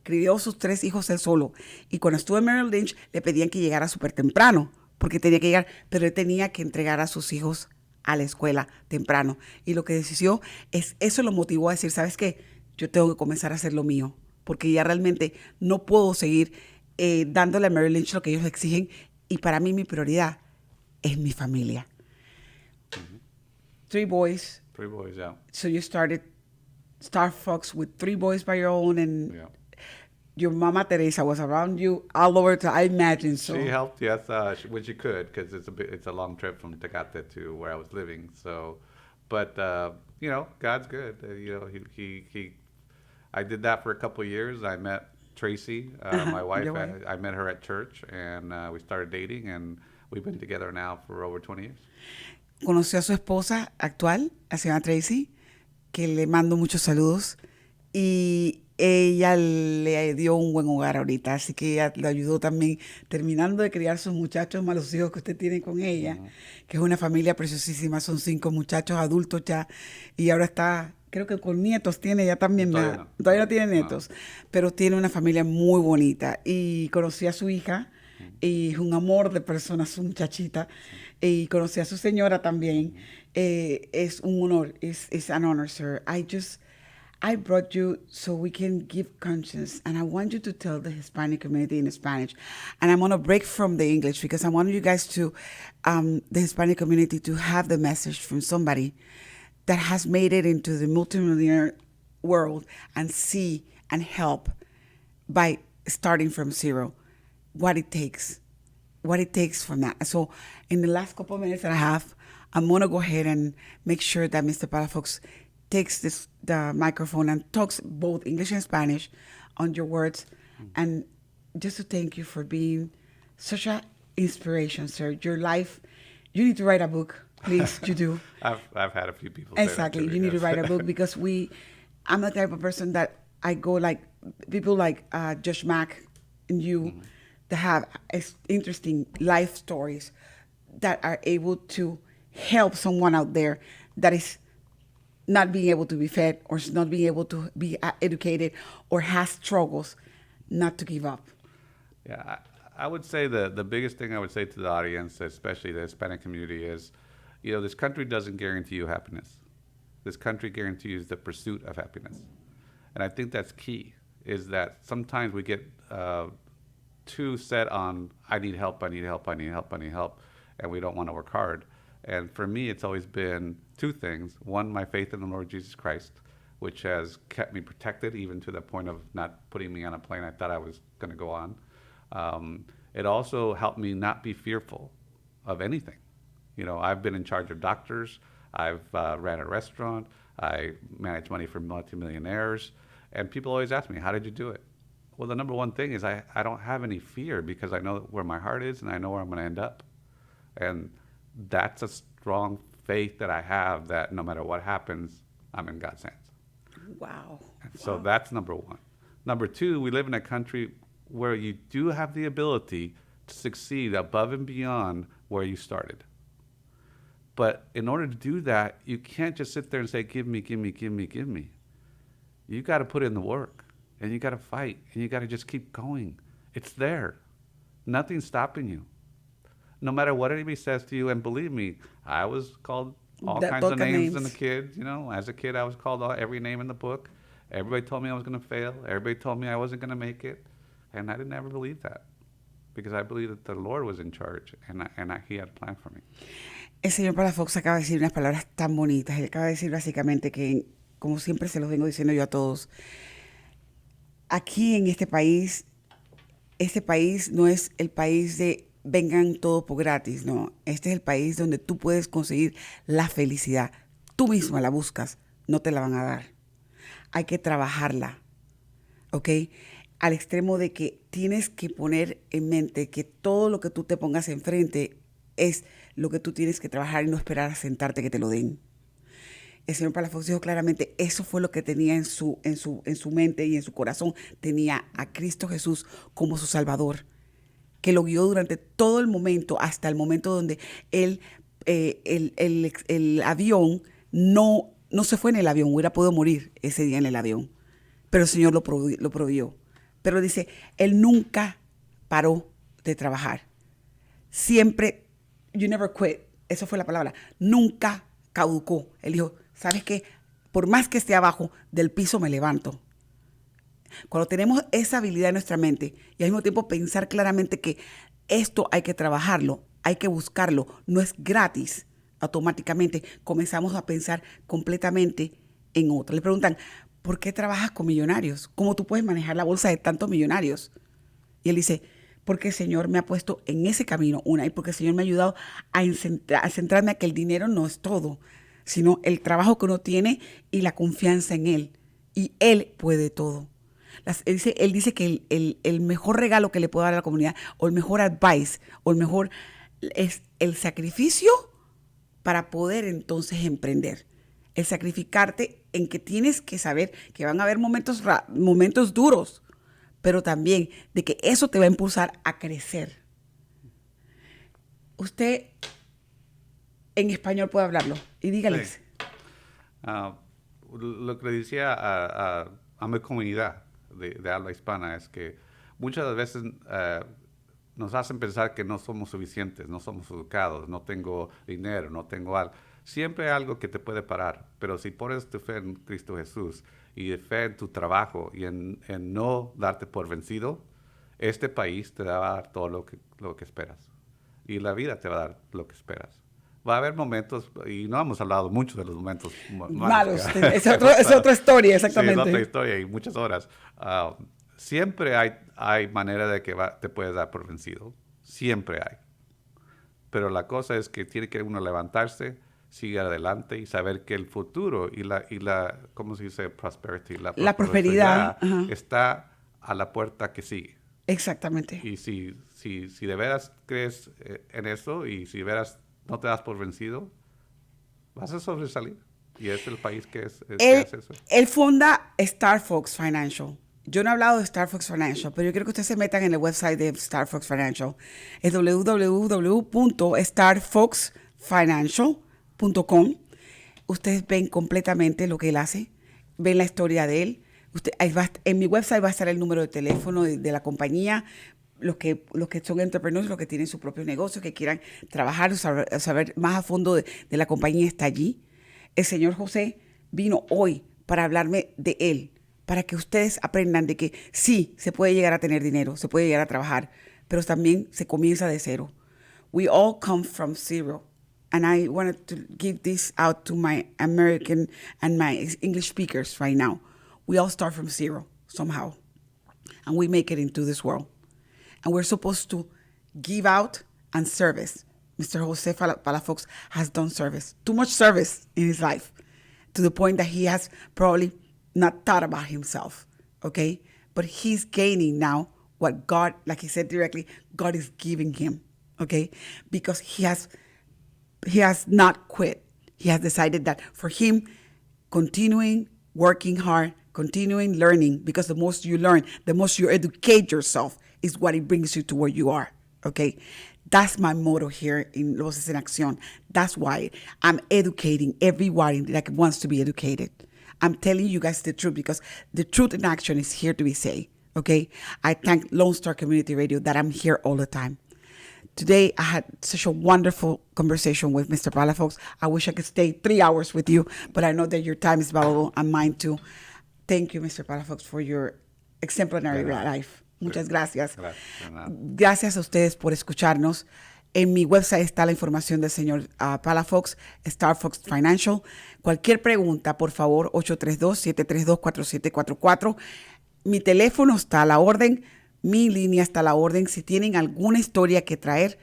Crió sus 3 hijos él solo. Y cuando estuvo en Merrill Lynch, le pedían que llegara súper temprano, porque tenía que llegar, pero él tenía que entregar a sus hijos a la escuela temprano. Y lo que decidió eso lo motivó a decir, ¿sabes qué? Yo tengo que comenzar a hacer lo mío, porque ya realmente no puedo seguir dándole a Merrill Lynch lo que ellos exigen, y para mí mi prioridad es mi familia. 3 boys. 3 boys, yeah. So you started Starfox with 3 boys by your own, and your Mama Teresa was around you all over, I imagine. So she helped, yes, when she could, because it's a long trip from Tecate to where I was living. So, but God's good. He I did that for a couple of years. I met Tracy, my wife. I met her at church, and we started dating, and we've been together now for over 20 years. Conoció a su esposa actual, la señora Tracy, que le mando muchos saludos. Y ella le dio un buen hogar ahorita, así que ella lo ayudó también terminando de criar sus muchachos más los hijos que usted tiene con ella, que es una familia preciosísima, son 5 muchachos adultos ya, y ahora está, creo que con nietos tiene ya también, todavía no tiene nietos, pero tiene una familia muy bonita, y conocí a su hija, y es un amor de persona su muchachita, y conocí a su señora también. Es un honor, it's an honor, sir. I brought you so we can give conscience, and I want you to tell the Hispanic community in Spanish. And I'm going to break from the English because I want you guys to, the Hispanic community, to have the message from somebody that has made it into the multimillionaire world and see and help by starting from zero, what it takes from that. So in the last couple of minutes that I have, I'm going to go ahead and make sure that Mr. Palafox takes the microphone and talks both English and Spanish on your words. And just to thank you for being such an inspiration, sir. Your life, you need to write a book, please. You do. I've had a few people say exactly. That to me, you need to write a book because I'm the type of person that I go like people like Josh Mack and you that have interesting life stories that are able to help someone out there that is not being able to be fed or not being able to be educated or has struggles, not to give up. Yeah, I would say the biggest thing I would say to the audience, especially the Hispanic community, is, this country doesn't guarantee you happiness. This country guarantees the pursuit of happiness. And I think that's key, is that sometimes we get too set on, I need help, and we don't want to work hard. And for me, it's always been 2 things. One, my faith in the Lord Jesus Christ, which has kept me protected even to the point of not putting me on a plane I thought I was going to go on. It also helped me not be fearful of anything. I've been in charge of doctors. I've ran a restaurant. I manage money for multimillionaires. And people always ask me, how did you do it? Well, the number one thing is I don't have any fear because I know where my heart is and I know where I'm going to end up. And that's a strong faith that I have that no matter what happens, I'm in God's hands. Wow. So that's number one. Number 2, we live in a country where you do have the ability to succeed above and beyond where you started. But in order to do that, you can't just sit there and say, give me, give me, give me, give me. You got to put in the work, and you got to fight, and you got to just keep going. It's there. Nothing's stopping you. No matter what anybody says to you, and believe me, I was called all kinds of names as a kid. As a kid, I was called every name in the book. Everybody told me I was going to fail. Everybody told me I wasn't going to make it. And I didn't ever believe that because I believed that the Lord was in charge and He had a plan for me. El señor Palafox acaba de decir unas palabras tan bonitas. Él acaba de decir básicamente que, como siempre se los vengo diciendo yo a todos, aquí en este país no es el país de vengan todos por gratis, no. Este es el país donde tú puedes conseguir la felicidad. Tú misma la buscas, no te la van a dar. Hay que trabajarla, ¿ok? Al extremo de que tienes que poner en mente que todo lo que tú te pongas enfrente es lo que tú tienes que trabajar y no esperar a sentarte que te lo den. El señor Palafox dijo claramente, eso fue lo que tenía en su mente y en su corazón. Tenía a Cristo Jesús como su Salvador, que lo guió durante todo el momento, hasta el momento donde el avión no se fue en el avión, hubiera podido morir ese día en el avión. Pero el Señor lo proveyó. Pero dice, Él nunca paró de trabajar. Siempre, you never quit, esa fue la palabra, nunca caducó. Él dijo, ¿sabes qué? Por más que esté abajo, del piso me levanto. Cuando tenemos esa habilidad en nuestra mente y al mismo tiempo pensar claramente que esto hay que trabajarlo, hay que buscarlo, no es gratis, automáticamente comenzamos a pensar completamente en otra. Le preguntan, ¿por qué trabajas con millonarios? ¿Cómo tú puedes manejar la bolsa de tantos millonarios? Y él dice, porque el Señor me ha puesto en ese camino, y porque el Señor me ha ayudado a centrarme a que el dinero no es todo, sino el trabajo que uno tiene y la confianza en Él. Y Él puede todo. Él dice que el mejor regalo que le puedo dar a la comunidad, o el mejor advice, o el mejor, es el sacrificio para poder entonces emprender. el sacrificarte en que tienes que saber que van a haber momentos duros, pero también de que eso te va a impulsar a crecer. Usted en español puede hablarlo y dígales. Sí. Lo que le decía a mi comunidad de habla hispana es que muchas veces nos hacen pensar que no somos suficientes, no somos educados, no tengo dinero, no tengo algo. Siempre hay algo que te puede parar, pero si pones tu fe en Cristo Jesús y de fe en tu trabajo y en no darte por vencido, este país te va a dar todo lo que esperas. Y la vida te va a dar lo que esperas. Va a haber momentos, y no hemos hablado mucho de los momentos malos. Es otra historia, exactamente. Sí, es otra historia y muchas horas. Siempre hay manera de que te puedes dar por vencido. Siempre hay. Pero la cosa es que tiene que uno levantarse, seguir adelante y saber que el futuro y la ¿cómo se dice? Prosperity. La prosperidad está a la puerta que sigue. Exactamente. Y si de veras crees en eso y si de veras no te das por vencido, vas a sobresalir. Y es el país que hace eso. Él funda Starfox Financial. Yo no he hablado de Starfox Financial, pero yo quiero que ustedes se metan en el website de Starfox Financial. Es www.starfoxfinancial.com. Ustedes ven completamente lo que él hace, ven la historia de él. En mi website va a estar el número de teléfono de la compañía, los que son entrepreneurs, los que tienen su propio negocio, que quieran trabajar o saber más a fondo de la compañía, está allí. El señor José vino hoy para hablarme de él, para que ustedes aprendan de que sí, se puede llegar a tener dinero, se puede llegar a trabajar, pero también se comienza de cero. We all come from zero. And I wanted to give this out to my American and my English speakers right now. We all start from zero somehow, and we make it into this world. And we're supposed to give out and service. Mr. Jose Palafox has done service, too much service in his life, to the point that he has probably not thought about himself, okay? But he's gaining now what God, like he said directly, God is giving him, okay? Because he has not quit. He has decided that for him, continuing working hard, continuing learning, because the most you learn, the most you educate yourself, is what it brings you to where you are, okay? That's my motto here in Voces en Acción. That's why I'm educating everyone that wants to be educated. I'm telling you guys the truth because the truth in action is here to be said, okay? I thank Lone Star Community Radio that I'm here all the time. Today, I had such a wonderful conversation with Mr. Palafox. I wish I could stay 3 hours with you, but I know that your time is valuable and mine too. Thank you, Mr. Palafox, for your exemplary life. Muchas gracias. Gracias a ustedes por escucharnos. En mi website está la información del señor Palafox, Starfox Financial. Cualquier pregunta, por favor, 832-732-4744. Mi teléfono está a la orden. Mi línea está a la orden. Si tienen alguna historia que traer,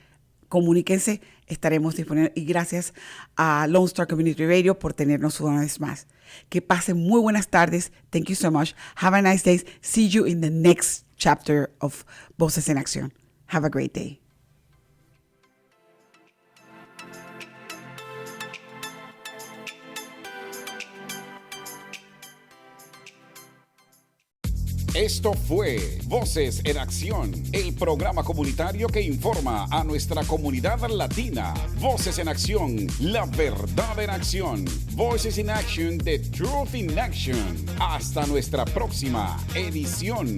comuníquense. Estaremos disponibles. Y gracias a Lone Star Community Radio por tenernos una vez más. Que pasen muy buenas tardes. Thank you so much. Have a nice day. See you in the next chapter of Voces en Acción. Have a great day. Esto fue Voces en Acción, el programa comunitario que informa a nuestra comunidad latina. Voces en Acción, la verdad en acción. Voices in Action, the truth in action. Hasta nuestra próxima edición.